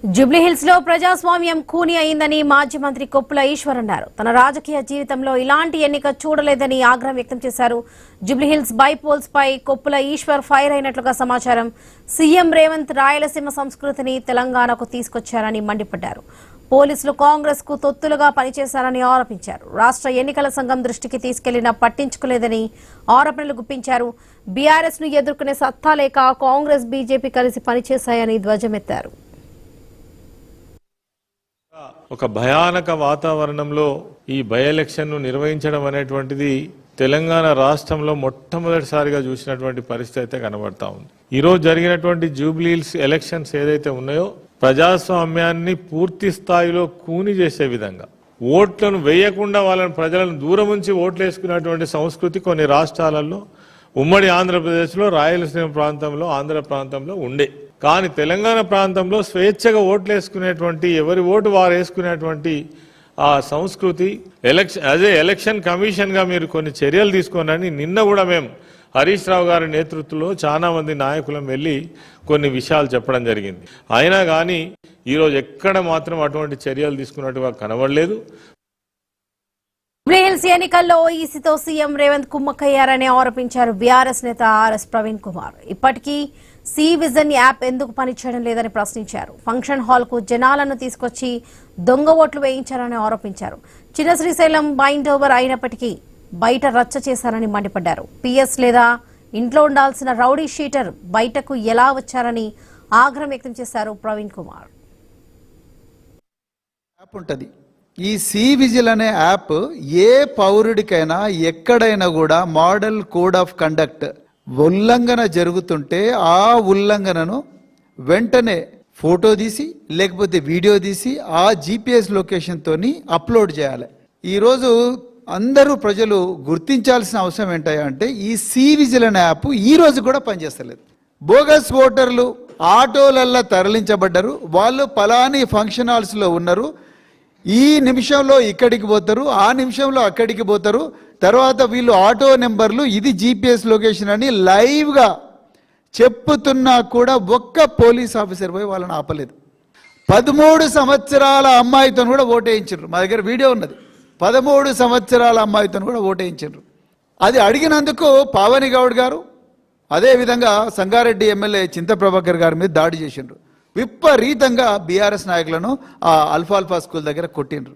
జూబ్లీహిల్స్ లో ప్రజాస్వామ్యం కూని అయిందని మాజీ మంత్రి కొప్పుల ఈశ్వర్ అన్నారు. తన రాజకీయ జీవితంలో ఇలాంటి ఎన్నిక చూడలేదని ఆగ్రహం వ్యక్తం చేశారు. జూబ్లీహిల్స్ బైపోల్స్ పై కొప్పుల ఈశ్వర్ ఫైర్ అయినట్లుగా సమాచారం. సీఎం రేవంత్ రాయలసీమ సంస్కృతిని తెలంగాణకు తీసుకొచ్చారని మండిపడ్డారు. పోలీసులు కాంగ్రెస్ కు తొత్తులుగా పనిచేశారని ఆరోపించారు. రాష్ట్ర ఎన్నికల సంఘం దృష్టికి తీసుకెళ్లినా పట్టించుకోలేదని ఆరోపణలు గుప్పించారు. బీఆర్ఎస్ ను ఎదుర్కొనే సత్తా లేక కాంగ్రెస్ బీజేపీ కలిసి పనిచేశాయని ధ్వజమెత్తారు. ఒక భయానక వాతావరణంలో ఈ బై ఎలక్షన్ ను నిర్వహించడం అనేటువంటిది తెలంగాణ రాష్ట్రంలో మొట్టమొదటిసారిగా చూసినటువంటి పరిస్థితి అయితే కనబడతా ఉంది. ఈరోజు జరిగినటువంటి జూబ్లీహిల్స్ ఎలక్షన్స్ ఏదైతే ఉన్నాయో ప్రజాస్వామ్యాన్ని పూర్తి స్థాయిలో కూని చేసే విధంగా ఓట్లను వేయకుండా వాళ్ళని ప్రజలను దూరం ఉంచి ఓట్లు వేసుకున్నటువంటి సంస్కృతి కొన్ని రాష్ట్రాలలో ఉమ్మడి ఆంధ్రప్రదేశ్లో రాయలసీమ ప్రాంతంలో ఆంధ్ర ప్రాంతంలో ఉండే. కానీ తెలంగాణ ప్రాంతంలో స్వేచ్ఛగా ఓట్లు వేసుకునేటువంటి ఎవరి ఓటు వారు వేసుకునేటువంటి ఆ సంస్కృతి ఎలక్షన్ కమిషన్ గా మీరు కొన్ని చర్యలు తీసుకోనని నిన్న కూడా మేము హరీష్ రావు గారి నేతృత్వంలో చాలా మంది నాయకులం వెళ్ళి కొన్ని విషయాలు చెప్పడం జరిగింది. అయినా కానీ ఈరోజు ఎక్కడ మాత్రం అటువంటి చర్యలు తీసుకున్నట్టుగా కనబడలేదు. జూబ్లీహిల్స్ ఎన్నికల్లో ఈసీతో సీఎం రేవంత్ కుమ్మక్కయ్యారని ఆరోపించారు బీఆర్ఎస్ నేత ఆర్ఎస్ ప్రవీణ్ కుమార్. ఇప్పటికీ సి విజన్ యాప్ ఎందుకు పనిచేయడం లేదని ప్రశ్నించారు. ఫంక్షన్ హాల్ కు జనాలను తీసుకొచ్చి దొంగ ఓట్లు వేయించారని ఆరోపించారు. చిన్న శ్రీశైలం బైండ్ ఓవర్ అయినప్పటికీ బయట రచ్చ చేశారని మండిపడ్డారు. పిఎస్ లేదా ఇంట్లో ఉండాల్సిన రౌడీ షీటర్ బయటకు ఎలా వచ్చారని ఆగ్రహం వ్యక్తం చేశారు ప్రవీణ్ కుమార్. ఈ సి విజిల్ అనే యాప్ ఏ పౌరుడికైనా ఎక్కడైనా కూడా మోడల్ కోడ్ ఆఫ్ కండక్ట్ ఉల్లంఘన జరుగుతుంటే ఆ ఉల్లంఘనను వెంటనే ఫోటో తీసి లేకపోతే వీడియో తీసి ఆ జీపీఎస్ లొకేషన్తో అప్లోడ్ చేయాలి. ఈరోజు అందరూ ప్రజలు గుర్తించాల్సిన అవసరం ఏంటంటే ఈ సి విజిల్ అనే యాప్ ఈ రోజు కూడా పనిచేస్తలేదు. బోగస్ ఓటర్లు ఆటోలల్లా తరలించబడ్డారు. వాళ్ళు పలాని ఫంక్షన్ హాల్స్లో ఉన్నారు, ఈ నిమిషంలో ఇక్కడికి పోతారు, ఆ నిమిషంలో అక్కడికి పోతారు, తర్వాత వీళ్ళు ఆటో నెంబర్లు ఇది జీపీఎస్ లొకేషన్ అని లైవ్గా చెప్పుతున్నా కూడా ఒక్క పోలీస్ ఆఫీసర్ పోయి వాళ్ళని ఆపలేదు. 13 సంవత్సరాల అమ్మాయితో కూడా ఓటేయించారు. మా దగ్గర వీడియో ఉన్నది. 13 సంవత్సరాల అమ్మాయితో కూడా ఓటేయించారు. అది అడిగినందుకు పావని గౌడ్ గారు అదేవిధంగా సంగారెడ్డి ఎమ్మెల్యే చింత ప్రభాకర్ గారి మీద దాడి చేసిండ్రు. విపరీతంగా బీఆర్ఎస్ నాయకులను ఆ అల్ఫాల్ఫా స్కూల్ దగ్గర కొట్టిండ్రు.